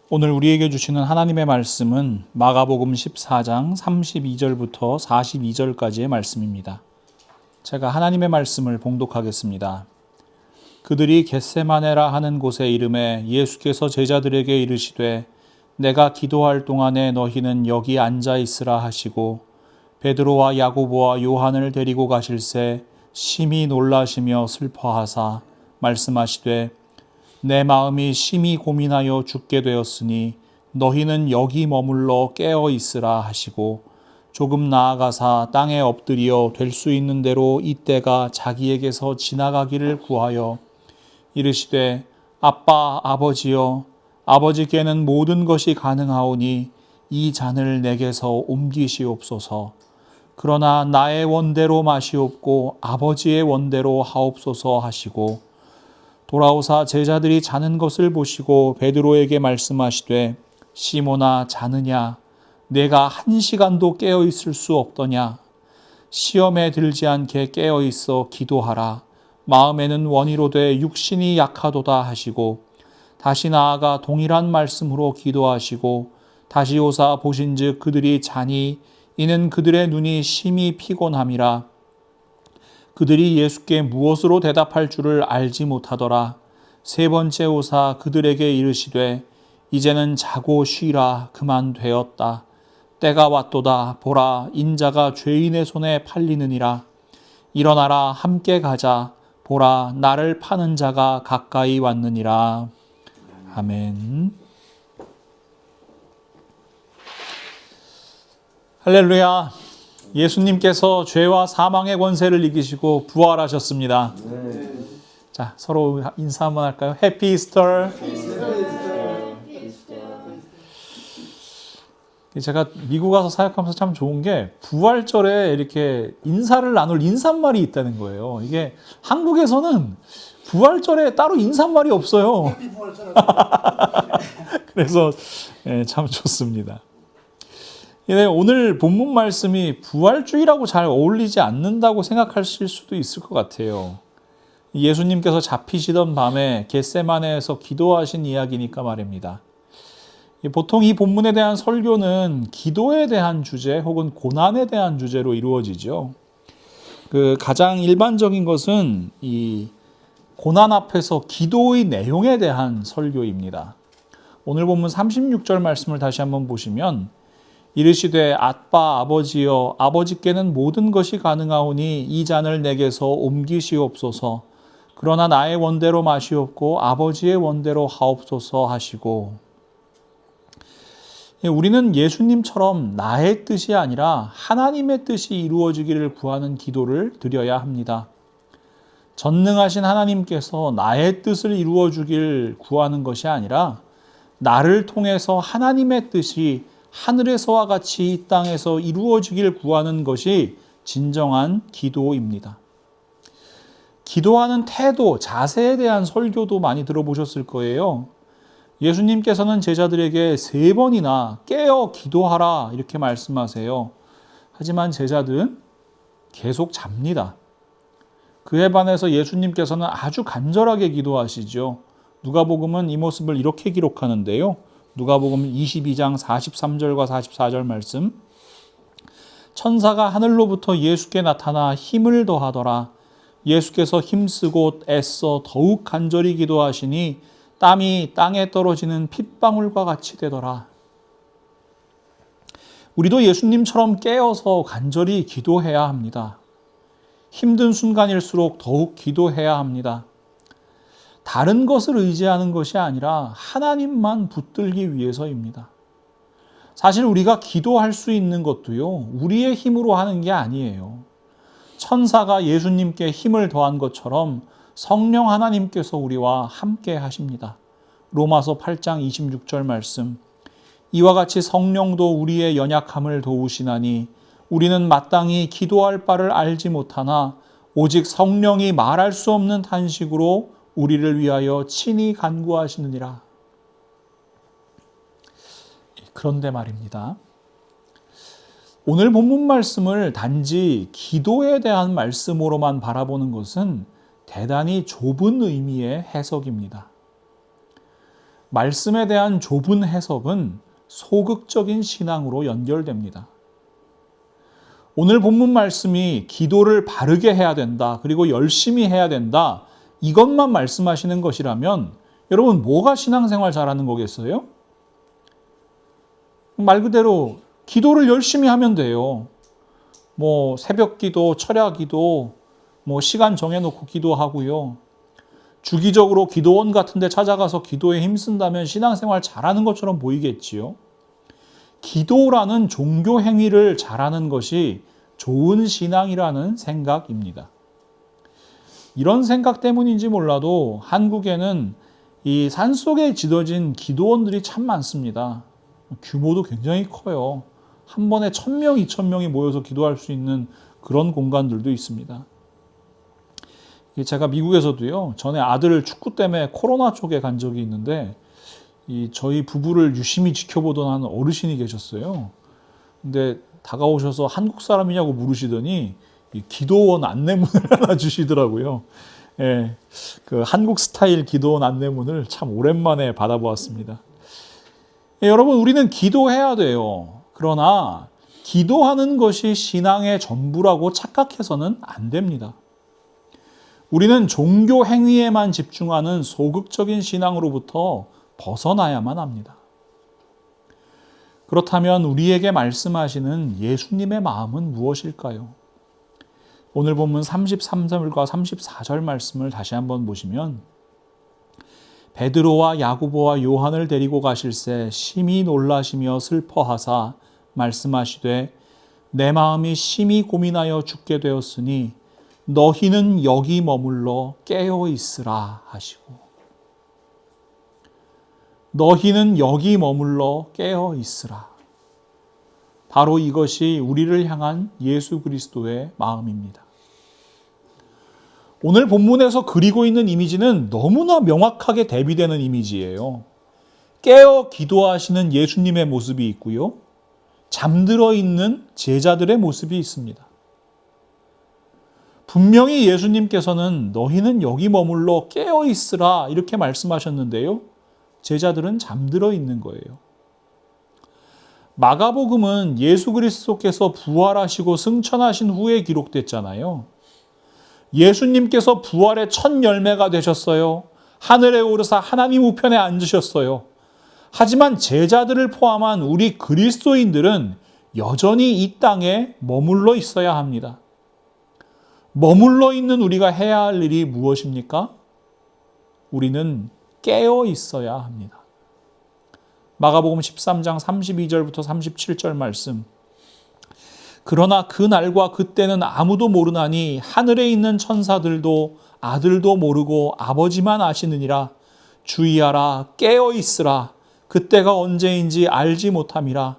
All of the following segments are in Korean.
오늘 우리에게 주시는 하나님의 말씀은 마가복음 14장 32절부터 42절까지의 말씀입니다. 제가 하나님의 말씀을 봉독하겠습니다. 그들이 겟세마네라 하는 곳에 이르매 예수께서 제자들에게 이르시되 내가 기도할 동안에 너희는 여기 앉아 있으라 하시고 베드로와 야고보와 요한을 데리고 가실새 심히 놀라시며 슬퍼하사 말씀하시되 내 마음이 심히 고민하여 죽게 되었으니 너희는 여기 머물러 깨어 있으라 하시고 조금 나아가사 땅에 엎드려 될 수 있는 대로 이때가 자기에게서 지나가기를 구하여 이르시되 아빠 아버지여 아버지께는 모든 것이 가능하오니 이 잔을 내게서 옮기시옵소서. 그러나 나의 원대로 마시옵고 아버지의 원대로 하옵소서 하시고 돌아오사 제자들이 자는 것을 보시고 베드로에게 말씀하시되 시몬아 자느냐 내가 1시간도 깨어 있을 수 없더냐 시험에 들지 않게 깨어 있어 기도하라 마음에는 원이로되 육신이 약하도다 하시고 다시 나아가 동일한 말씀으로 기도하시고 다시 오사 보신즉 그들이 자니 이는 그들의 눈이 심히 피곤함이라. 그들이 예수께 무엇으로 대답할 줄을 알지 못하더라. 세 번째 오사 그들에게 이르시되 이제는 자고 쉬라 그만 되었다. 때가 왔도다. 보라 인자가 죄인의 손에 팔리느니라. 일어나라 함께 가자. 보라 나를 파는 자가 가까이 왔느니라. 아멘. 할렐루야. 예수님께서 죄와 사망의 권세를 이기시고 부활하셨습니다. 네. 자, 서로 인사 한번 할까요? 해피 이스터. 제가 미국 와서 사역하면서 참 좋은 게 부활절에 이렇게 인사를 나눌 인사말이 있다는 거예요. 이게 한국에서는 부활절에 따로 인사말이 없어요. 그래서 참 좋습니다. 오늘 본문 말씀이 부활주의라고 잘 어울리지 않는다고 생각하실 수도 있을 것 같아요. 예수님께서 잡히시던 밤에 겟세마네에서 기도하신 이야기니까 말입니다. 보통 이 본문에 대한 설교는 기도에 대한 주제 혹은 고난에 대한 주제로 이루어지죠. 가장 일반적인 것은 이 고난 앞에서 기도의 내용에 대한 설교입니다. 오늘 본문 36절 말씀을 다시 한번 보시면 이르시되 아빠 아버지여 아버지께는 모든 것이 가능하오니 이 잔을 내게서 옮기시옵소서. 그러나 나의 원대로 마시옵고 아버지의 원대로 하옵소서 하시고 우리는 예수님처럼 나의 뜻이 아니라 하나님의 뜻이 이루어지기를 구하는 기도를 드려야 합니다. 전능하신 하나님께서 나의 뜻을 이루어 주길 구하는 것이 아니라 나를 통해서 하나님의 뜻이 하늘에서와 같이 이 땅에서 이루어지길 구하는 것이 진정한 기도입니다. 기도하는 태도, 자세에 대한 설교도 많이 들어보셨을 거예요. 예수님께서는 제자들에게 3번이나 깨어 기도하라 이렇게 말씀하세요. 하지만 제자들은 계속 잡니다. 그에 반해서 예수님께서는 아주 간절하게 기도하시죠. 누가복음은 이 모습을 이렇게 기록하는데요. 누가복음 22장 43절과 44절 말씀. 천사가 하늘로부터 예수께 나타나 힘을 더하더라. 예수께서 힘쓰고 애써 더욱 간절히 기도하시니 땀이 땅에 떨어지는 핏방울과 같이 되더라. 우리도 예수님처럼 깨어서 간절히 기도해야 합니다. 힘든 순간일수록 더욱 기도해야 합니다. 다른 것을 의지하는 것이 아니라 하나님만 붙들기 위해서입니다. 사실 우리가 기도할 수 있는 것도요, 우리의 힘으로 하는 게 아니에요. 천사가 예수님께 힘을 더한 것처럼 성령 하나님께서 우리와 함께 하십니다. 로마서 8장 26절 말씀. 이와 같이 성령도 우리의 연약함을 도우시나니 우리는 마땅히 기도할 바를 알지 못하나 오직 성령이 말할 수 없는 탄식으로 우리를 위하여 친히 간구하시느니라. 그런데 말입니다. 오늘 본문 말씀을 단지 기도에 대한 말씀으로만 바라보는 것은 대단히 좁은 의미의 해석입니다. 말씀에 대한 좁은 해석은 소극적인 신앙으로 연결됩니다. 오늘 본문 말씀이 기도를 바르게 해야 된다, 그리고 열심히 해야 된다, 이것만 말씀하시는 것이라면 여러분 뭐가 신앙생활 잘하는 거겠어요? 말 그대로 기도를 열심히 하면 돼요. 뭐 새벽 기도, 철야 기도, 뭐 시간 정해놓고 기도하고요. 주기적으로 기도원 같은 데 찾아가서 기도에 힘쓴다면 신앙생활 잘하는 것처럼 보이겠지요. 기도라는 종교 행위를 잘하는 것이 좋은 신앙이라는 생각입니다. 이런 생각 때문인지 몰라도 한국에는 이 산속에 지어진 기도원들이 참 많습니다. 규모도 굉장히 커요. 한 번에 1,000명, 2,000명이 모여서 기도할 수 있는 그런 공간들도 있습니다. 제가 미국에서도요, 전에 아들 축구 때문에 코로나 쪽에 간 적이 있는데, 저희 부부를 유심히 지켜보던 한 어르신이 계셨어요. 근데 다가오셔서 한국 사람이냐고 물으시더니 기도원 안내문을 하나 주시더라고요. 예, 그 한국 스타일 기도원 안내문을 참 오랜만에 받아보았습니다. 예, 여러분, 우리는 기도해야 돼요. 그러나 기도하는 것이 신앙의 전부라고 착각해서는 안 됩니다. 우리는 종교 행위에만 집중하는 소극적인 신앙으로부터 벗어나야만 합니다. 그렇다면 우리에게 말씀하시는 예수님의 마음은 무엇일까요? 오늘 본문 33절과 34절 말씀을 다시 한번 보시면 베드로와 야고보와 요한을 데리고 가실새 심히 놀라시며 슬퍼하사 말씀하시되 내 마음이 심히 고민하여 죽게 되었으니 너희는 여기 머물러 깨어 있으라 하시고, 너희는 여기 머물러 깨어 있으라. 바로 이것이 우리를 향한 예수 그리스도의 마음입니다. 오늘 본문에서 그리고 있는 이미지는 너무나 명확하게 대비되는 이미지예요. 깨어 기도하시는 예수님의 모습이 있고요, 잠들어 있는 제자들의 모습이 있습니다. 분명히 예수님께서는 너희는 여기 머물러 깨어 있으라 이렇게 말씀하셨는데요, 제자들은 잠들어 있는 거예요. 마가복음은 예수 그리스도께서 부활하시고 승천하신 후에 기록됐잖아요. 예수님께서 부활의 첫 열매가 되셨어요. 하늘에 오르사 하나님 우편에 앉으셨어요. 하지만 제자들을 포함한 우리 그리스도인들은 여전히 이 땅에 머물러 있어야 합니다. 머물러 있는 우리가 해야 할 일이 무엇입니까? 우리는 깨어 있어야 합니다. 마가복음 13장 32절부터 37절 말씀. 그러나 그 날과 그때는 아무도 모르나니 하늘에 있는 천사들도 아들도 모르고 아버지만 아시느니라. 주의하라, 깨어 있으라. 그때가 언제인지 알지 못함이라.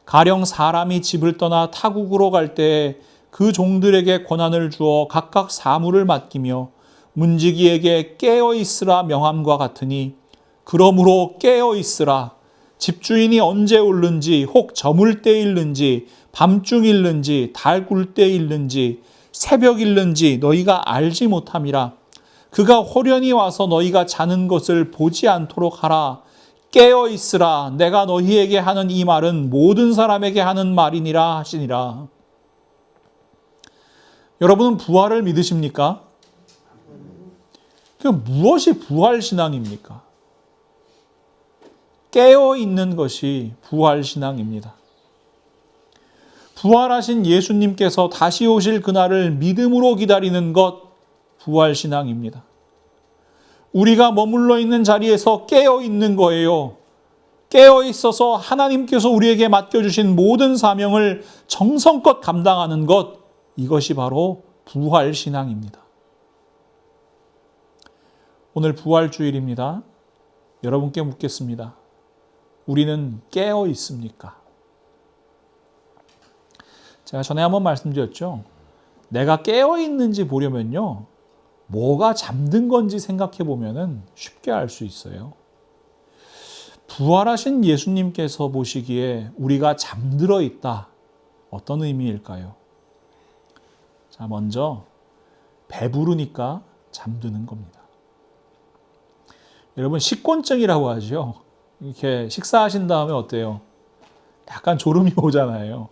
가령 사람이 집을 떠나 타국으로 갈 때에 그 종들에게 권한을 주어 각각 사물을 맡기며 문지기에게 깨어 있으라 명함과 같으니, 그러므로 깨어 있으라. 집주인이 언제 올는지, 혹 저물 때일는지, 밤중일는지, 달 굴 때일는지, 새벽일는지 너희가 알지 못함이라. 그가 호련히 와서 너희가 자는 것을 보지 않도록 하라. 깨어 있으라. 내가 너희에게 하는 이 말은 모든 사람에게 하는 말이니라 하시니라. 여러분은 부활을 믿으십니까? 그 무엇이 부활신앙입니까? 깨어있는 것이 부활신앙입니다. 부활하신 예수님께서 다시 오실 그날을 믿음으로 기다리는 것, 부활신앙입니다. 우리가 머물러 있는 자리에서 깨어있는 거예요. 깨어있어서 하나님께서 우리에게 맡겨주신 모든 사명을 정성껏 감당하는 것, 이것이 바로 부활신앙입니다. 오늘 부활주일입니다. 여러분께 묻겠습니다. 우리는 깨어 있습니까? 제가 전에 한번 말씀드렸죠. 내가 깨어 있는지 보려면요, 뭐가 잠든 건지 생각해 보면은 쉽게 알 수 있어요. 부활하신 예수님께서 보시기에 우리가 잠들어 있다. 어떤 의미일까요? 자, 먼저 배부르니까 잠드는 겁니다. 여러분 식곤증이라고 하죠. 이렇게 식사하신 다음에 어때요? 약간 졸음이 오잖아요.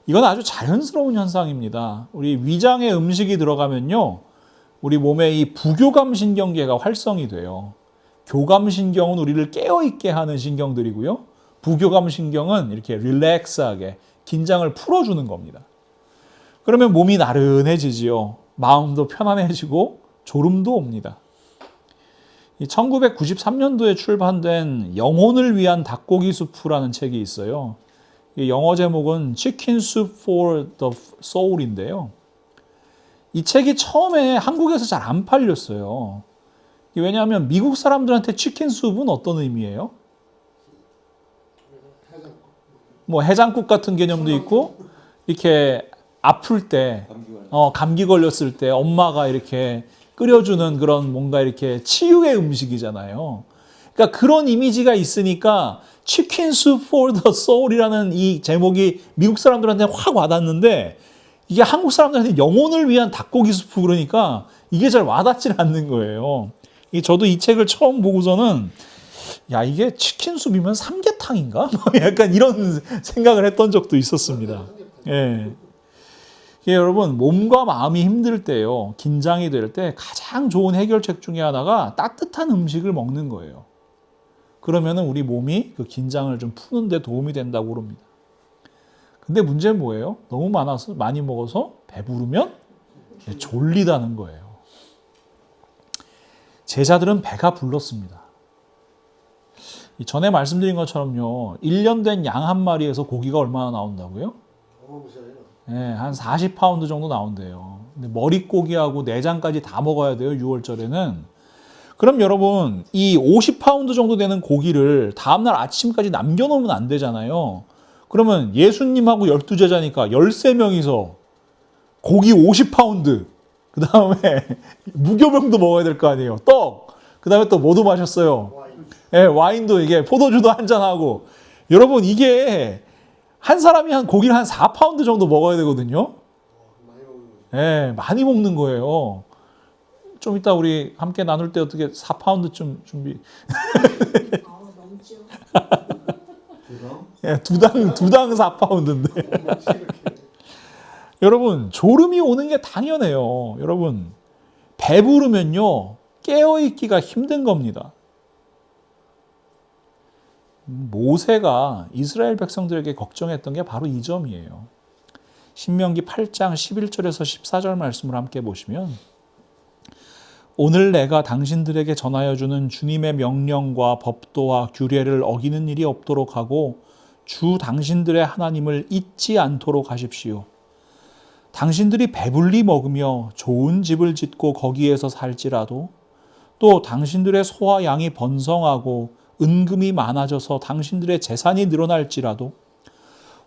이건 아주 자연스러운 현상입니다. 우리 위장에 음식이 들어가면요, 우리 몸의 이 부교감 신경계가 활성이 돼요. 교감 신경은 우리를 깨어있게 하는 신경들이고요. 부교감 신경은 이렇게 릴렉스하게 긴장을 풀어주는 겁니다. 그러면 몸이 나른해지지요. 마음도 편안해지고 졸음도 옵니다. 1993년도에 출판된 영혼을 위한 닭고기 수프라는 책이 있어요. 영어 제목은 Chicken Soup for the Soul인데요. 이 책이 처음에 한국에서 잘 안 팔렸어요. 왜냐하면 미국 사람들한테 치킨 수프는 어떤 의미예요? 뭐 해장국 같은 개념도 있고, 이렇게 아플 때, 감기 걸렸을 때 엄마가 이렇게 끓여주는 그런 뭔가 이렇게 치유의 음식이잖아요. 그러니까 그런 이미지가 있으니까 치킨 수프 for the soul이라는 이 제목이 미국 사람들한테 확 와닿는데, 이게 한국 사람들한테 영혼을 위한 닭고기 수프 그러니까 이게 잘 와닿질 않는 거예요. 저도 이 책을 처음 보고서는 야, 이게 치킨 수프면 삼계탕인가? 약간 이런 생각을 했던 적도 있었습니다. 예. 여러분, 몸과 마음이 힘들 때요, 긴장이 될 때 가장 좋은 해결책 중에 하나가 따뜻한 음식을 먹는 거예요. 그러면은 우리 몸이 그 긴장을 좀 푸는 데 도움이 된다고 그럽니다. 근데 문제는 뭐예요? 너무 많이 먹어서 배부르면 졸리다는 거예요. 제자들은 배가 불렀습니다. 전에 말씀드린 것처럼요, 1년 된 양 한 마리에서 고기가 얼마나 나온다고요? 네, 한 40파운드 정도 나온대요. 근데 머릿고기하고 내장까지 다 먹어야 돼요, 6월절에는. 그럼 여러분, 이 50파운드 정도 되는 고기를 다음날 아침까지 남겨놓으면 안 되잖아요. 그러면 예수님하고 12제자니까 13명이서 고기 50파운드, 그 다음에 무교병도 먹어야 될 거 아니에요. 떡, 그 다음에 또 뭐도 마셨어요? 네, 와인도, 이게 포도주도 한잔하고. 여러분, 이게 한 사람이 고기를 한 4파운드 정도 먹어야 되거든요. 네, 많이 먹는 거예요. 좀 이따 우리 함께 나눌 때 어떻게 4파운드쯤 준비. 넘죠. 예, 두당 4파운드인데. 여러분, 졸음이 오는 게 당연해요. 여러분, 배부르면요, 깨어있기가 힘든 겁니다. 모세가 이스라엘 백성들에게 걱정했던 게 바로 이 점이에요. 신명기 8장 11절에서 14절 말씀을 함께 보시면, 오늘 내가 당신들에게 전하여 주는 주님의 명령과 법도와 규례를 어기는 일이 없도록 하고 주 당신들의 하나님을 잊지 않도록 하십시오. 당신들이 배불리 먹으며 좋은 집을 짓고 거기에서 살지라도, 또 당신들의 소와 양이 번성하고 은금이 많아져서 당신들의 재산이 늘어날지라도,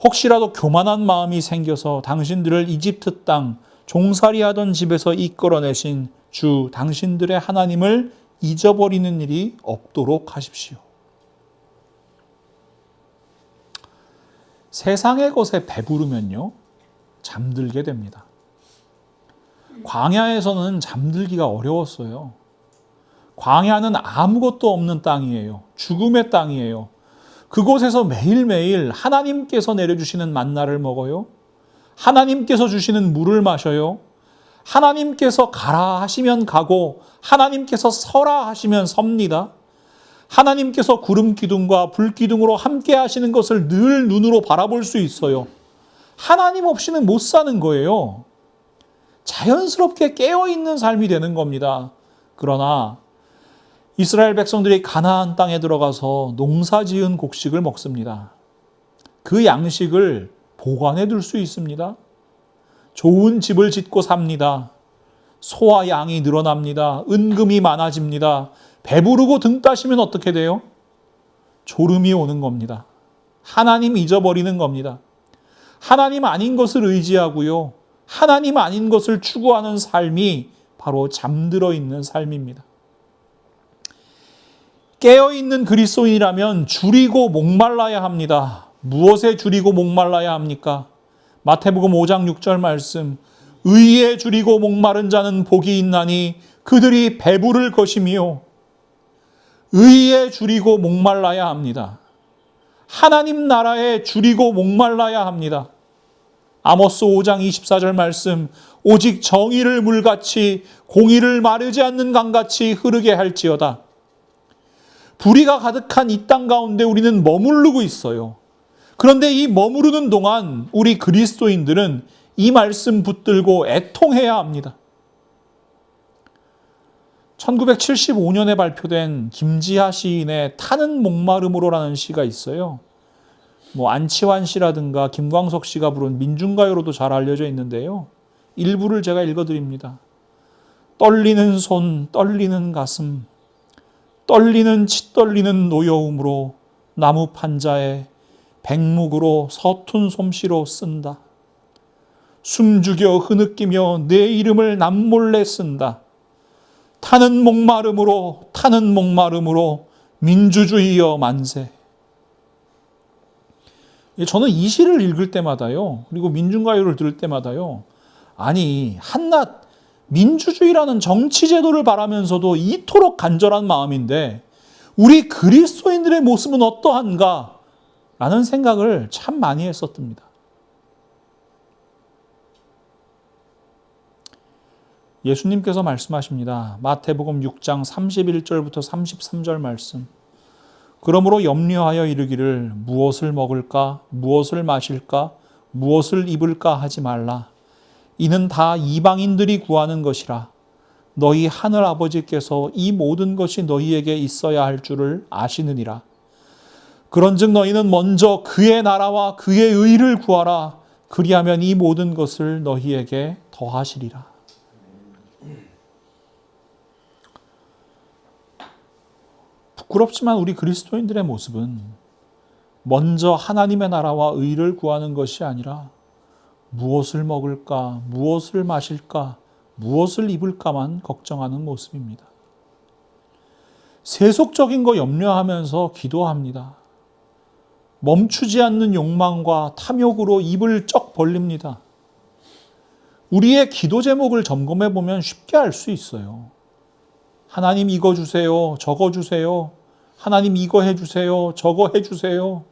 혹시라도 교만한 마음이 생겨서 당신들을 이집트 땅 종살이하던 집에서 이끌어내신 주 당신들의 하나님을 잊어버리는 일이 없도록 하십시오. 세상의 것에 배부르면요, 잠들게 됩니다. 광야에서는 잠들기가 어려웠어요. 광야는 아무것도 없는 땅이에요. 죽음의 땅이에요. 그곳에서 매일매일 하나님께서 내려주시는 만나를 먹어요. 하나님께서 주시는 물을 마셔요. 하나님께서 가라 하시면 가고 하나님께서 서라 하시면 섭니다. 하나님께서 구름 기둥과 불 기둥으로 함께 하시는 것을 늘 눈으로 바라볼 수 있어요. 하나님 없이는 못 사는 거예요. 자연스럽게 깨어있는 삶이 되는 겁니다. 그러나 이스라엘 백성들이 가나안 땅에 들어가서 농사지은 곡식을 먹습니다. 그 양식을 보관해 둘 수 있습니다. 좋은 집을 짓고 삽니다. 소와 양이 늘어납니다. 은금이 많아집니다. 배부르고 등 따시면 어떻게 돼요? 졸음이 오는 겁니다. 하나님 잊어버리는 겁니다. 하나님 아닌 것을 의지하고요, 하나님 아닌 것을 추구하는 삶이 바로 잠들어 있는 삶입니다. 깨어있는 그리스도인이라면 줄이고 목말라야 합니다. 무엇에 줄이고 목말라야 합니까? 마태복음 5장 6절 말씀, 의에 줄이고 목마른 자는 복이 있나니 그들이 배부를 것이며, 의에 줄이고 목말라야 합니다. 하나님 나라에 줄이고 목말라야 합니다. 아모스 5장 24절 말씀, 오직 정의를 물같이 공의를 마르지 않는 강같이 흐르게 할지어다. 불의가 가득한 이 땅 가운데 우리는 머무르고 있어요. 그런데 이 머무르는 동안 우리 그리스도인들은 이 말씀 붙들고 애통해야 합니다. 1975년에 발표된 김지하 시인의 타는 목마름으로라는 시가 있어요. 안치환 씨라든가 김광석 씨가 부른 민중가요로도 잘 알려져 있는데요. 일부를 제가 읽어드립니다. 떨리는 손, 떨리는 가슴, 떨리는 치떨리는 노여움으로 나무 판자에 백묵으로 서툰 솜씨로 쓴다. 숨죽여 흐느끼며 내 이름을 남몰래 쓴다. 타는 목마름으로 민주주의여 만세. 저는 이 시를 읽을 때마다요, 그리고 민중가요를 들을 때마다요, 아니 한낱 민주주의라는 정치제도를 바라면서도 이토록 간절한 마음인데 우리 그리스도인들의 모습은 어떠한가? 라는 생각을 참 많이 했었답니다. 예수님께서 말씀하십니다. 마태복음 6장 31절부터 33절 말씀. 그러므로 염려하여 이르기를 무엇을 먹을까, 무엇을 마실까, 무엇을 입을까 하지 말라. 이는 다 이방인들이 구하는 것이라. 너희 하늘 아버지께서 이 모든 것이 너희에게 있어야 할 줄을 아시느니라. 그런즉 너희는 먼저 그의 나라와 그의 의를 구하라. 그리하면 이 모든 것을 너희에게 더하시리라. 부끄럽지만 우리 그리스도인들의 모습은 먼저 하나님의 나라와 의를 구하는 것이 아니라 무엇을 먹을까, 무엇을 마실까, 무엇을 입을까만 걱정하는 모습입니다. 세속적인 거 염려하면서 기도합니다. 멈추지 않는 욕망과 탐욕으로 입을 쩍 벌립니다. 우리의 기도 제목을 점검해 보면 쉽게 알 수 있어요. 하나님 이거 주세요, 저거 주세요. 하나님 이거 해주세요, 저거 해주세요.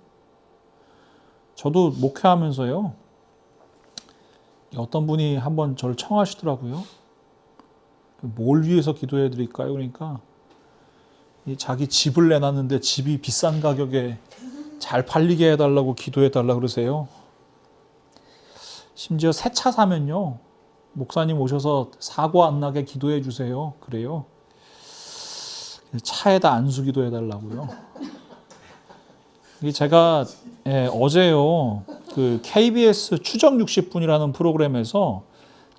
저도 목회하면서요, 어떤 분이 한번 저를 청하시더라고요. 뭘 위해서 기도해 드릴까요? 그러니까 자기 집을 내놨는데 집이 비싼 가격에 잘 팔리게 해달라고 기도해 달라고 그러세요. 심지어 새 차 사면요, 목사님 오셔서 사고 안 나게 기도해 주세요. 그래요. 차에다 안수 기도해 달라고요. 제가 어제요, 그 KBS 추적 60분이라는 프로그램에서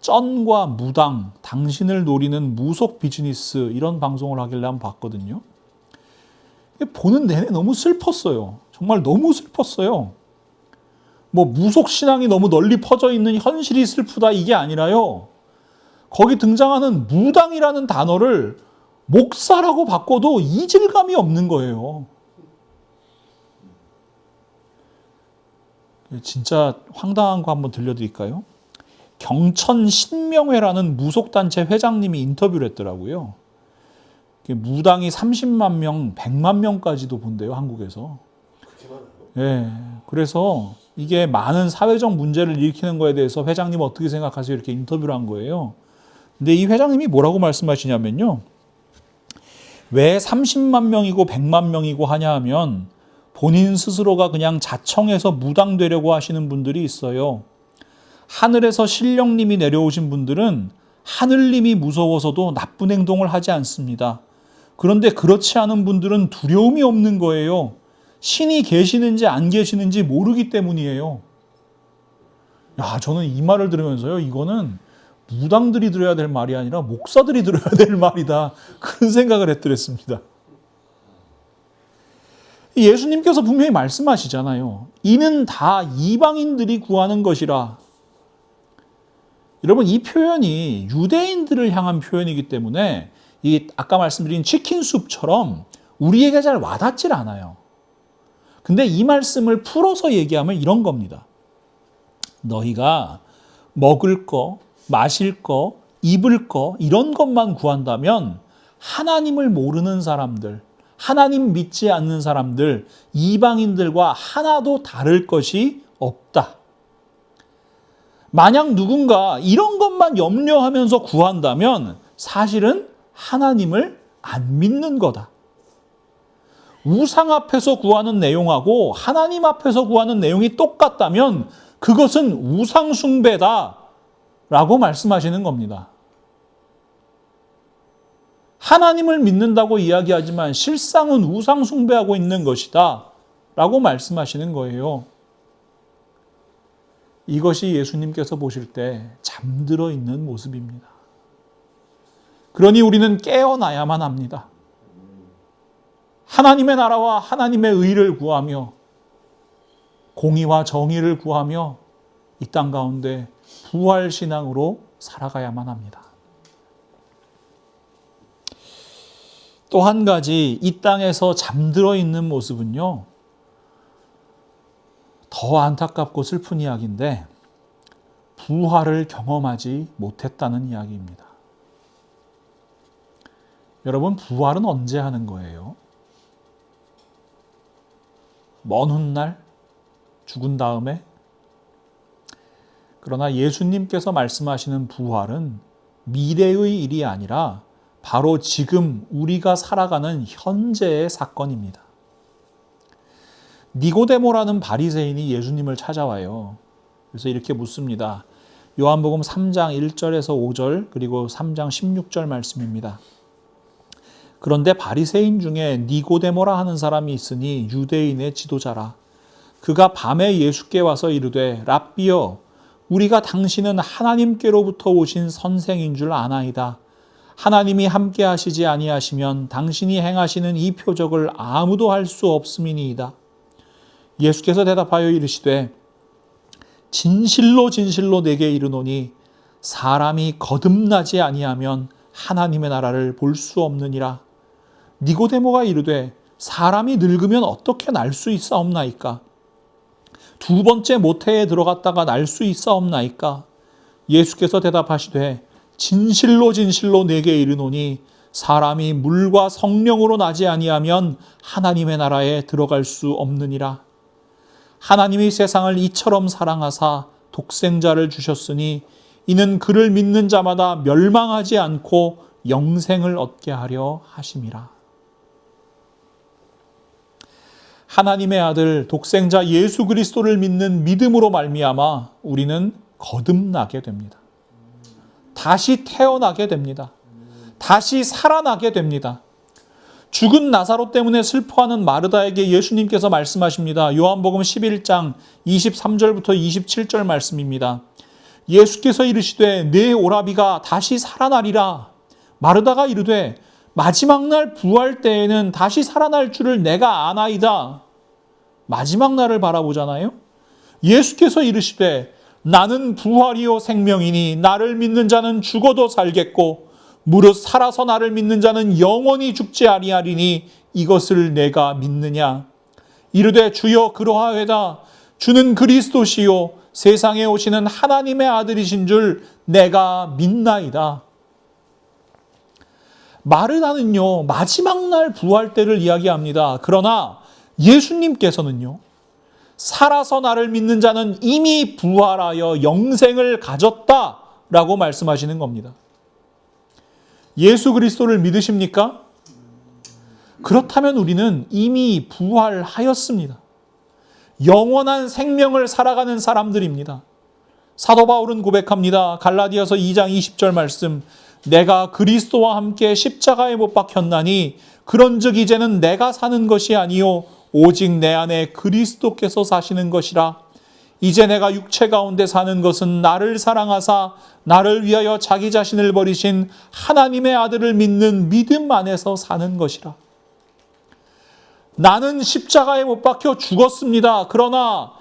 쩐과 무당, 당신을 노리는 무속 비즈니스 이런 방송을 하길래 한번 봤거든요. 보는 내내 너무 슬펐어요. 정말 너무 슬펐어요. 무속 신앙이 너무 널리 퍼져 있는 현실이 슬프다 이게 아니라요. 거기 등장하는 무당이라는 단어를 목사라고 바꿔도 이질감이 없는 거예요. 진짜 황당한 거 한번 들려드릴까요? 경천 신명회라는 무속단체 회장님이 인터뷰를 했더라고요. 무당이 30만 명, 100만 명까지도 본대요, 한국에서. 예, 그래서 이게 많은 사회적 문제를 일으키는 거에 대해서 회장님 어떻게 생각하세요? 이렇게 인터뷰를 한 거예요. 근데 이 회장님이 뭐라고 말씀하시냐면요. 왜 30만 명이고 100만 명이고 하냐 하면 본인 스스로가 그냥 자청해서 무당 되려고 하시는 분들이 있어요. 하늘에서 신령님이 내려오신 분들은 하늘님이 무서워서도 나쁜 행동을 하지 않습니다. 그런데 그렇지 않은 분들은 두려움이 없는 거예요. 신이 계시는지 안 계시는지 모르기 때문이에요. 저는 이 말을 들으면서요, 이거는 무당들이 들어야 될 말이 아니라 목사들이 들어야 될 말이다. 그런 생각을 했더랬습니다. 예수님께서 분명히 말씀하시잖아요. 이는 다 이방인들이 구하는 것이라. 여러분, 이 표현이 유대인들을 향한 표현이기 때문에 이 아까 말씀드린 치킨숲처럼 우리에게 잘 와닿질 않아요. 근데 이 말씀을 풀어서 얘기하면 이런 겁니다. 너희가 먹을 거, 마실 거, 입을 거 이런 것만 구한다면 하나님을 모르는 사람들, 하나님 믿지 않는 사람들, 이방인들과 하나도 다를 것이 없다. 만약 누군가 이런 것만 염려하면서 구한다면 사실은 하나님을 안 믿는 거다. 우상 앞에서 구하는 내용하고 하나님 앞에서 구하는 내용이 똑같다면 그것은 우상 숭배다 라고 말씀하시는 겁니다. 하나님을 믿는다고 이야기하지만 실상은 우상 숭배하고 있는 것이다 라고 말씀하시는 거예요. 이것이 예수님께서 보실 때 잠들어 있는 모습입니다. 그러니 우리는 깨어나야만 합니다. 하나님의 나라와 하나님의 의를 구하며 공의와 정의를 구하며 이 땅 가운데 부활신앙으로 살아가야만 합니다. 또 한 가지 이 땅에서 잠들어 있는 모습은요, 더 안타깝고 슬픈 이야기인데 부활을 경험하지 못했다는 이야기입니다. 여러분, 부활은 언제 하는 거예요? 먼 훗날? 죽은 다음에? 그러나 예수님께서 말씀하시는 부활은 미래의 일이 아니라 바로 지금 우리가 살아가는 현재의 사건입니다. 니고데모라는 바리새인이 예수님을 찾아와요. 그래서 이렇게 묻습니다. 요한복음 3장 1절에서 5절 그리고 3장 16절 말씀입니다. 그런데 바리새인 중에 니고데모라 하는 사람이 있으니 유대인의 지도자라. 그가 밤에 예수께 와서 이르되 랍비여 우리가 당신은 하나님께로부터 오신 선생인 줄 아나이다. 하나님이 함께 하시지 아니하시면 당신이 행하시는 이 표적을 아무도 할 수 없음이니이다. 예수께서 대답하여 이르시되 진실로 진실로 내게 이르노니 사람이 거듭나지 아니하면 하나님의 나라를 볼 수 없느니라. 니고데모가 이르되 사람이 늙으면 어떻게 날 수 있사옵나이까? 두 번째 모태에 들어갔다가 날 수 있사옵나이까? 예수께서 대답하시되 진실로 진실로 내게 이르노니 사람이 물과 성령으로 나지 아니하면 하나님의 나라에 들어갈 수 없느니라. 하나님이 세상을 이처럼 사랑하사 독생자를 주셨으니 이는 그를 믿는 자마다 멸망하지 않고 영생을 얻게 하려 하심이라. 하나님의 아들 독생자 예수 그리스도를 믿는 믿음으로 말미암아 우리는 거듭나게 됩니다. 다시 태어나게 됩니다. 다시 살아나게 됩니다. 죽은 나사로 때문에 슬퍼하는 마르다에게 예수님께서 말씀하십니다. 요한복음 11장 23절부터 27절 말씀입니다. 예수께서 이르시되 내 오라비가 다시 살아나리라. 마르다가 이르되 마지막 날 부활 때에는 다시 살아날 줄을 내가 아나이다. 마지막 날을 바라보잖아요. 예수께서 이르시되 나는 부활이요 생명이니 나를 믿는 자는 죽어도 살겠고 무릇 살아서 나를 믿는 자는 영원히 죽지 아니하리니 이것을 내가 믿느냐. 이르되 주여 그러하외다. 주는 그리스도시요 세상에 오시는 하나님의 아들이신 줄 내가 믿나이다. 마르다는요 마지막 날 부활 때를 이야기합니다. 그러나 예수님께서는요 살아서 나를 믿는 자는 이미 부활하여 영생을 가졌다라고 말씀하시는 겁니다. 예수 그리스도를 믿으십니까? 그렇다면 우리는 이미 부활하였습니다. 영원한 생명을 살아가는 사람들입니다. 사도 바울은 고백합니다. 갈라디아서 2장 20절 말씀. 내가 그리스도와 함께 십자가에 못 박혔나니 그런즉 이제는 내가 사는 것이 아니요 오직 내 안에 그리스도께서 사시는 것이라. 이제 내가 육체 가운데 사는 것은 나를 사랑하사 나를 위하여 자기 자신을 버리신 하나님의 아들을 믿는 믿음 안에서 사는 것이라. 나는 십자가에 못 박혀 죽었습니다. 그러나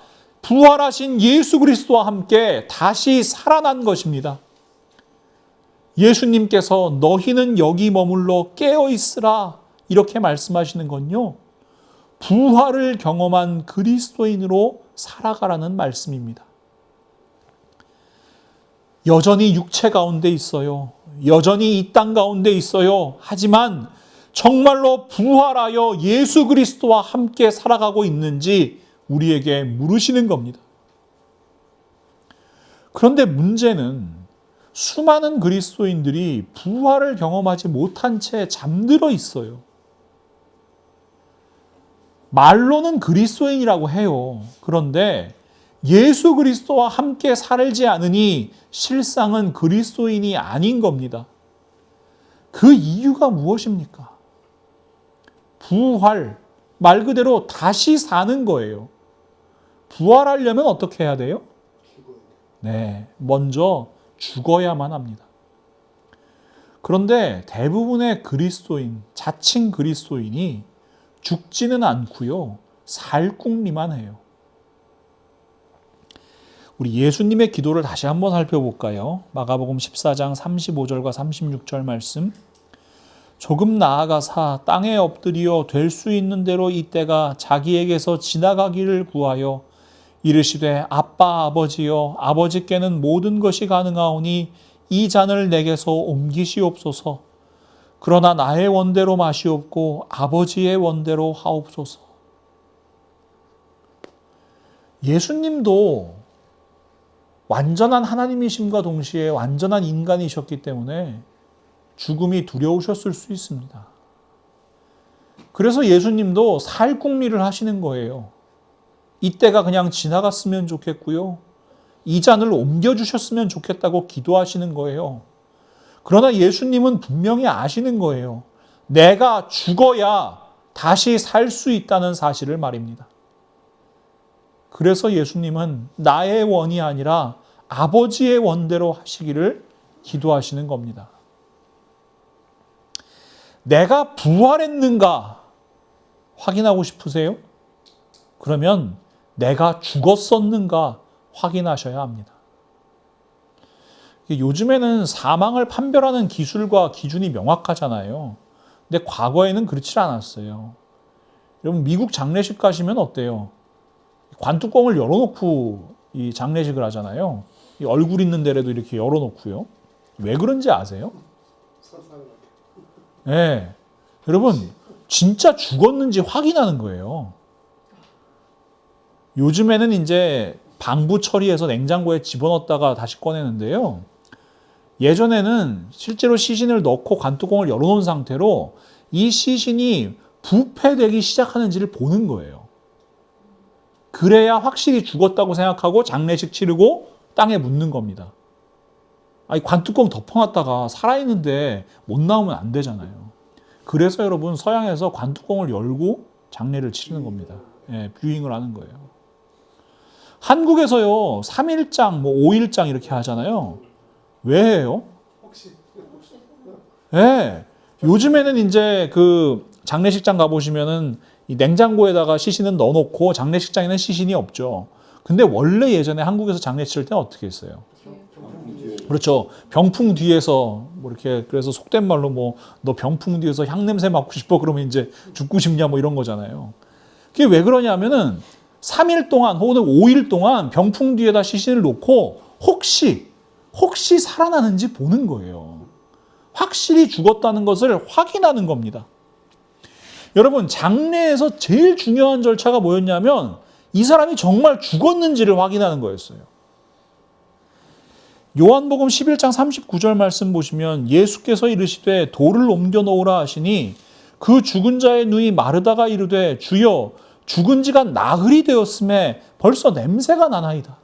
부활하신 예수 그리스도와 함께 다시 살아난 것입니다. 예수님께서 너희는 여기 머물러 깨어 있으라 이렇게 말씀하시는 건요. 부활을 경험한 그리스도인으로 살아가라는 말씀입니다. 여전히 육체 가운데 있어요. 여전히 이 땅 가운데 있어요. 하지만 정말로 부활하여 예수 그리스도와 함께 살아가고 있는지 우리에게 물으시는 겁니다. 그런데 문제는 수많은 그리스도인들이 부활을 경험하지 못한 채 잠들어 있어요. 말로는 그리스도인이라고 해요. 그런데 예수 그리스도와 함께 살지 않으니 실상은 그리스도인이 아닌 겁니다. 그 이유가 무엇입니까? 부활, 말 그대로 다시 사는 거예요. 부활하려면 어떻게 해야 돼요? 네, 먼저 죽어야만 합니다. 그런데 대부분의 그리스도인, 자칭 그리스도인이 죽지는 않고요, 살궁리만 해요. 우리 예수님의 기도를 다시 한번 살펴볼까요? 마가복음 14장 35절과 36절 말씀. 조금 나아가사 땅에 엎드려 될 수 있는 대로 이때가 자기에게서 지나가기를 구하여 이르시되 아빠 아버지여 아버지께는 모든 것이 가능하오니 이 잔을 내게서 옮기시옵소서. 그러나 나의 원대로 마시옵고 아버지의 원대로 하옵소서. 예수님도 완전한 하나님이심과 동시에 완전한 인간이셨기 때문에 죽음이 두려우셨을 수 있습니다. 그래서 예수님도 살궁리를 하시는 거예요. 이때가 그냥 지나갔으면 좋겠고요. 이 잔을 옮겨주셨으면 좋겠다고 기도하시는 거예요. 그러나 예수님은 분명히 아시는 거예요. 내가 죽어야 다시 살 수 있다는 사실을 말입니다. 그래서 예수님은 나의 원이 아니라 아버지의 원대로 하시기를 기도하시는 겁니다. 내가 부활했는가 확인하고 싶으세요? 그러면 내가 죽었었는가 확인하셔야 합니다. 요즘에는 사망을 판별하는 기술과 기준이 명확하잖아요. 근데 과거에는 그렇지 않았어요. 여러분 미국 장례식 가시면 어때요? 관뚜껑을 열어놓고 이 장례식을 하잖아요. 이 얼굴 있는 데라도 이렇게 열어놓고요. 왜 그런지 아세요? 네. 여러분 진짜 죽었는지 확인하는 거예요. 요즘에는 이제 방부 처리해서 냉장고에 집어넣었다가 다시 꺼내는데요. 예전에는 실제로 시신을 넣고 관뚜껑을 열어놓은 상태로 이 시신이 부패되기 시작하는지를 보는 거예요. 그래야 확실히 죽었다고 생각하고 장례식 치르고 땅에 묻는 겁니다. 아니, 관뚜껑 덮어놨다가 살아있는데 못 나오면 안 되잖아요. 그래서 여러분 서양에서 관뚜껑을 열고 장례를 치르는 겁니다. 예, 뷰잉을 하는 거예요. 한국에서요 3일장, 5일장 이렇게 하잖아요. 왜 해요? 예, 요즘에는 이제 그 장례식장 가보시면은 이 냉장고에다가 시신은 넣어놓고 장례식장에는 시신이 없죠. 근데 원래 예전에 한국에서 장례 치를 때는 어떻게 했어요? 그렇죠. 병풍 뒤에서 뭐 이렇게 그래서 속된 말로 뭐 너 병풍 뒤에서 향 냄새 맡고 싶어 그러면 이제 죽고 싶냐 뭐 이런 거잖아요. 그게 왜 그러냐면은 3일 동안 혹은 5일 동안 병풍 뒤에다 시신을 놓고 혹시 살아나는지 보는 거예요. 확실히 죽었다는 것을 확인하는 겁니다. 여러분 장례에서 제일 중요한 절차가 뭐였냐면 이 사람이 정말 죽었는지를 확인하는 거였어요. 요한복음 11장 39절 말씀 보시면 예수께서 이르시되 돌을 옮겨 놓으라 하시니 그 죽은 자의 눈이 마르다가 이르되 주여 죽은 지가 나흘이 되었음에 벌써 냄새가 나나이다.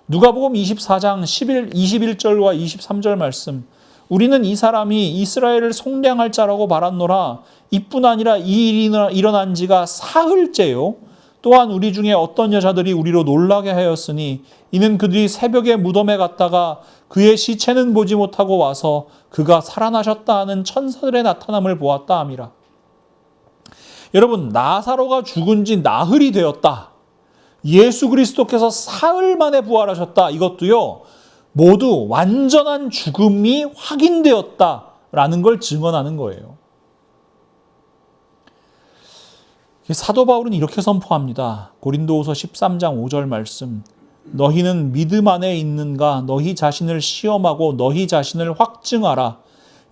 누가복음 24장 21절과 23절 말씀 우리는 이 사람이 이스라엘을 속량할 자라고 말았노라. 이뿐 아니라 이 일이 일어난 지가 사흘째요. 또한 우리 중에 어떤 여자들이 우리로 놀라게 하였으니 이는 그들이 새벽에 무덤에 갔다가 그의 시체는 보지 못하고 와서 그가 살아나셨다 하는 천사들의 나타남을 보았다 함이라. 여러분 나사로가 죽은 지 나흘이 되었다. 예수 그리스도께서 사흘 만에 부활하셨다. 이것도요. 모두 완전한 죽음이 확인되었다라는 걸 증언하는 거예요. 사도 바울은 이렇게 선포합니다. 고린도후서 13장 5절 말씀. 너희는 믿음 안에 있는가? 너희 자신을 시험하고 너희 자신을 확증하라.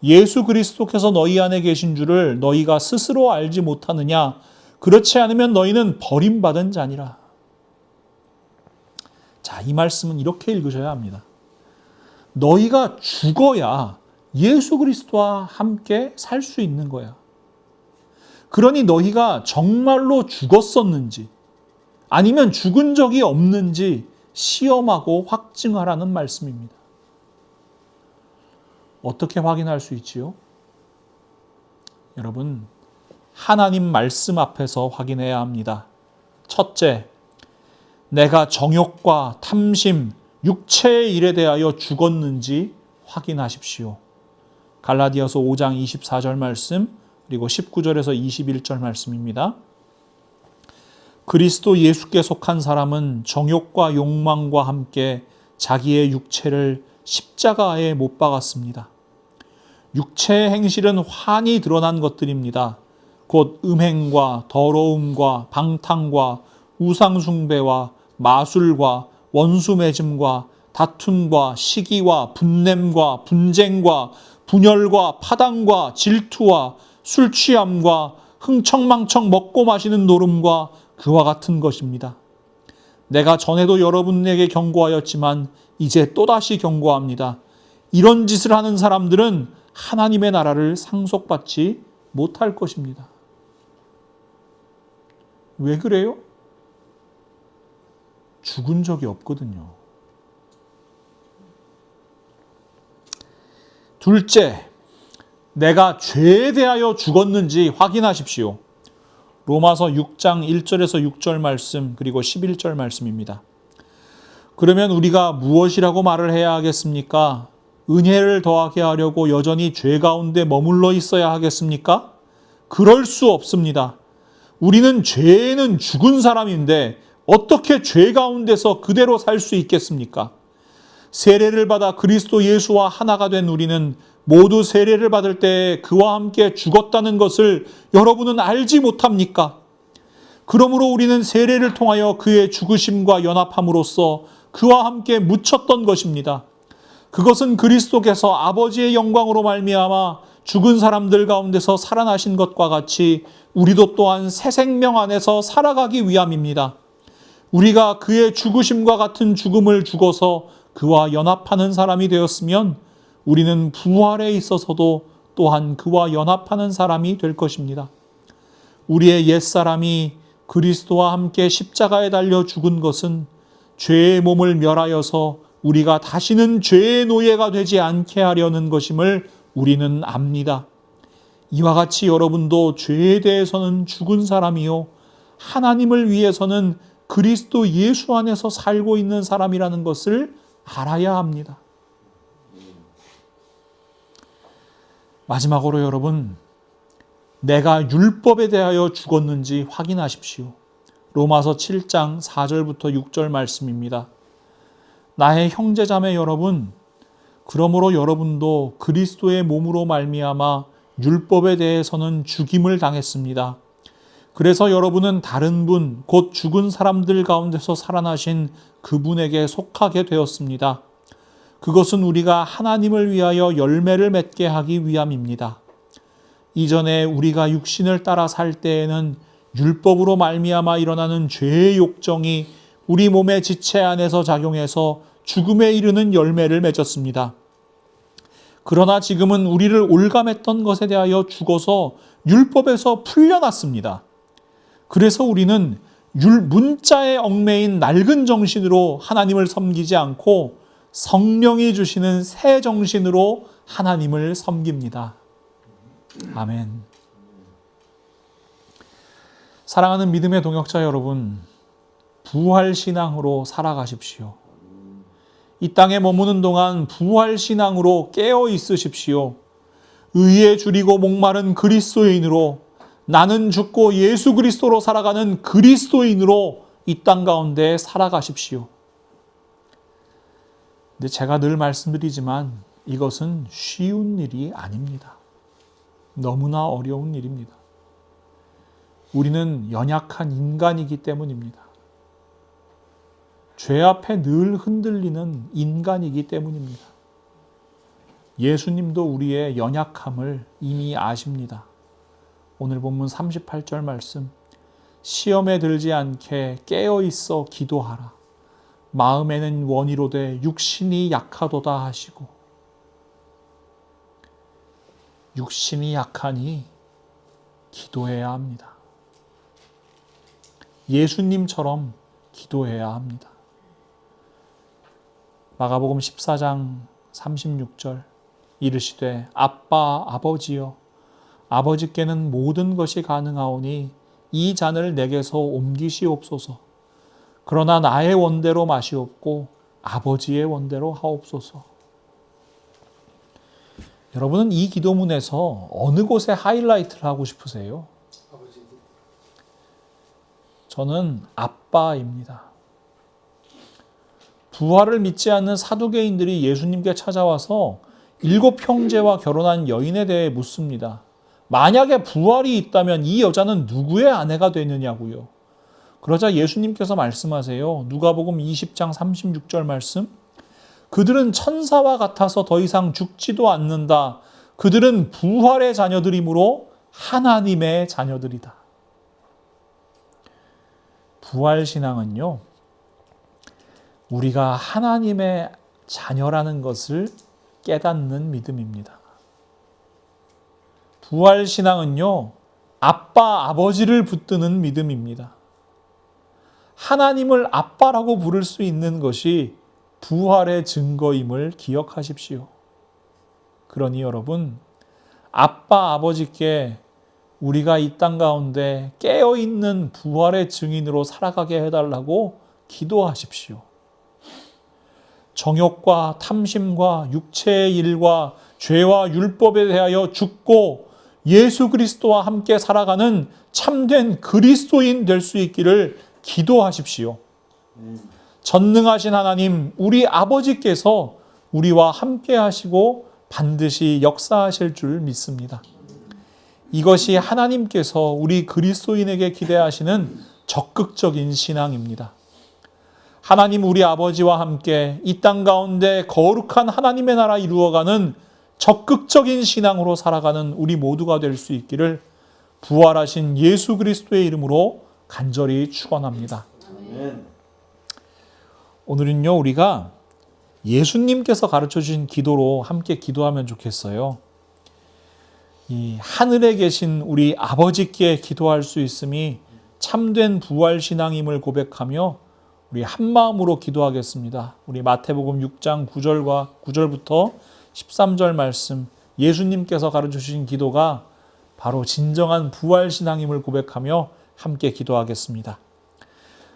예수 그리스도께서 너희 안에 계신 줄을 너희가 스스로 알지 못하느냐? 그렇지 않으면 너희는 버림받은 자니라. 자, 이 말씀은 이렇게 읽으셔야 합니다. 너희가 죽어야 예수 그리스도와 함께 살 수 있는 거야. 그러니 너희가 정말로 죽었었는지 아니면 죽은 적이 없는지 시험하고 확증하라는 말씀입니다. 어떻게 확인할 수 있지요? 여러분, 하나님 말씀 앞에서 확인해야 합니다. 첫째, 내가 정욕과 탐심, 육체의 일에 대하여 죽었는지 확인하십시오. 갈라디아서 5장 24절 말씀, 그리고 19절에서 21절 말씀입니다. 그리스도 예수께 속한 사람은 정욕과 욕망과 함께 자기의 육체를 십자가에 못 박았습니다. 육체의 행실은 환히 드러난 것들입니다. 곧 음행과 더러움과 방탕과 우상숭배와 마술과 원수매짐과 다툼과 시기와 분냄과 분쟁과 분열과 파당과 질투와 술취함과 흥청망청 먹고 마시는 노름과 그와 같은 것입니다. 내가 전에도 여러분에게 경고하였지만 이제 또다시 경고합니다. 이런 짓을 하는 사람들은 하나님의 나라를 상속받지 못할 것입니다. 왜 그래요? 죽은 적이 없거든요. 둘째, 내가 죄에 대하여 죽었는지 확인하십시오. 로마서 6장 1절에서 6절 말씀 그리고 11절 말씀입니다. 그러면 우리가 무엇이라고 말을 해야 하겠습니까? 은혜를 더하게 하려고 여전히 죄 가운데 머물러 있어야 하겠습니까? 그럴 수 없습니다. 우리는 죄에는 죽은 사람인데 어떻게 죄 가운데서 그대로 살 수 있겠습니까? 세례를 받아 그리스도 예수와 하나가 된 우리는 모두 세례를 받을 때 그와 함께 죽었다는 것을 여러분은 알지 못합니까? 그러므로 우리는 세례를 통하여 그의 죽으심과 연합함으로써 그와 함께 묻혔던 것입니다. 그것은 그리스도께서 아버지의 영광으로 말미암아 죽은 사람들 가운데서 살아나신 것과 같이 우리도 또한 새 생명 안에서 살아가기 위함입니다. 우리가 그의 죽으심과 같은 죽음을 죽어서 그와 연합하는 사람이 되었으면 우리는 부활에 있어서도 또한 그와 연합하는 사람이 될 것입니다. 우리의 옛사람이 그리스도와 함께 십자가에 달려 죽은 것은 죄의 몸을 멸하여서 우리가 다시는 죄의 노예가 되지 않게 하려는 것임을 우리는 압니다. 이와 같이 여러분도 죄에 대해서는 죽은 사람이요 하나님을 위해서는 그리스도 예수 안에서 살고 있는 사람이라는 것을 알아야 합니다. 마지막으로 여러분, 내가 율법에 대하여 죽었는지 확인하십시오. 로마서 7장 4절부터 6절 말씀입니다. 나의 형제자매 여러분, 그러므로 여러분도 그리스도의 몸으로 말미암아 율법에 대해서는 죽임을 당했습니다. 그래서 여러분은 다른 분, 곧 죽은 사람들 가운데서 살아나신 그분에게 속하게 되었습니다. 그것은 우리가 하나님을 위하여 열매를 맺게 하기 위함입니다. 이전에 우리가 육신을 따라 살 때에는 율법으로 말미암아 일어나는 죄의 욕정이 우리 몸의 지체 안에서 작용해서 죽음에 이르는 열매를 맺었습니다. 그러나 지금은 우리를 올감했던 것에 대하여 죽어서 율법에서 풀려났습니다. 그래서 우리는 문자에 얽매인 낡은 정신으로 하나님을 섬기지 않고 성령이 주시는 새 정신으로 하나님을 섬깁니다. 아멘. 사랑하는 믿음의 동역자 여러분, 부활신앙으로 살아가십시오. 이 땅에 머무는 동안 부활신앙으로 깨어 있으십시오. 의에 줄이고 목마른 그리스도인으로, 나는 죽고 예수 그리스도로 살아가는 그리스도인으로 이 땅 가운데 살아가십시오. 근데 제가 늘 말씀드리지만 이것은 쉬운 일이 아닙니다. 너무나 어려운 일입니다. 우리는 연약한 인간이기 때문입니다. 죄 앞에 늘 흔들리는 인간이기 때문입니다. 예수님도 우리의 연약함을 이미 아십니다. 오늘 본문 38절 말씀, 시험에 들지 않게 깨어있어 기도하라. 마음에는 원이로되 육신이 약하도다 하시고, 육신이 약하니 기도해야 합니다. 예수님처럼 기도해야 합니다. 마가복음 14장 36절, 이르시되 아빠 아버지여, 아버지께는 모든 것이 가능하오니 이 잔을 내게서 옮기시옵소서. 그러나 나의 원대로 마시옵고 아버지의 원대로 하옵소서. 여러분은 이 기도문에서 어느 곳에 하이라이트를 하고 싶으세요? 저는 아빠입니다. 부활을 믿지 않는 사두개인들이 예수님께 찾아와서 7 형제와 결혼한 여인에 대해 묻습니다. 만약에 부활이 있다면 이 여자는 누구의 아내가 되느냐고요. 그러자 예수님께서 말씀하세요. 누가복음 20장 36절 말씀. 그들은 천사와 같아서 더 이상 죽지도 않는다. 그들은 부활의 자녀들이므로 하나님의 자녀들이다. 부활신앙은요, 우리가 하나님의 자녀라는 것을 깨닫는 믿음입니다. 부활신앙은요, 아빠, 아버지를 붙드는 믿음입니다. 하나님을 아빠라고 부를 수 있는 것이 부활의 증거임을 기억하십시오. 그러니 여러분, 아빠, 아버지께 우리가 이 땅 가운데 깨어있는 부활의 증인으로 살아가게 해달라고 기도하십시오. 정욕과 탐심과 육체의 일과 죄와 율법에 대하여 죽고 예수 그리스도와 함께 살아가는 참된 그리스도인 될 수 있기를 기도하십시오. 전능하신 하나님, 우리 아버지께서 우리와 함께 하시고 반드시 역사하실 줄 믿습니다. 이것이 하나님께서 우리 그리스도인에게 기대하시는 적극적인 신앙입니다. 하나님 우리 아버지와 함께 이 땅 가운데 거룩한 하나님의 나라 이루어가는 적극적인 신앙으로 살아가는 우리 모두가 될 수 있기를 부활하신 예수 그리스도의 이름으로 간절히 축원합니다. 오늘은요, 우리가 예수님께서 가르쳐 주신 기도로 함께 기도하면 좋겠어요. 이 하늘에 계신 우리 아버지께 기도할 수 있음이 참된 부활신앙임을 고백하며 우리 한마음으로 기도하겠습니다. 우리 마태복음 6장 9절부터 13절 말씀, 예수님께서 가르쳐 주신 기도가 바로 진정한 부활신앙임을 고백하며 함께 기도하겠습니다.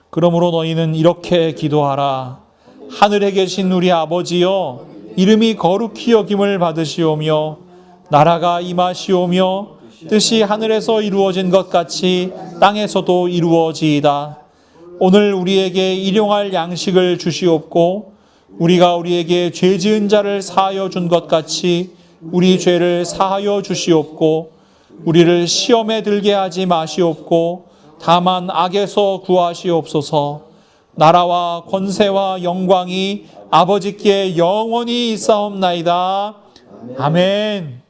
그러므로 너희는 이렇게 기도하라. 하늘에 계신 우리 아버지여, 이름이 거룩히 여김을 받으시오며 나라가 임하시오며 뜻이 하늘에서 이루어진 것 같이 땅에서도 이루어지이다. 오늘 우리에게 일용할 양식을 주시옵고 우리가 우리에게 죄 지은 자를 사하여 준 것 같이 우리 죄를 사하여 주시옵고 우리를 시험에 들게 하지 마시옵고 다만 악에서 구하시옵소서. 나라와 권세와 영광이 아버지께 영원히 있사옵나이다. 아멘.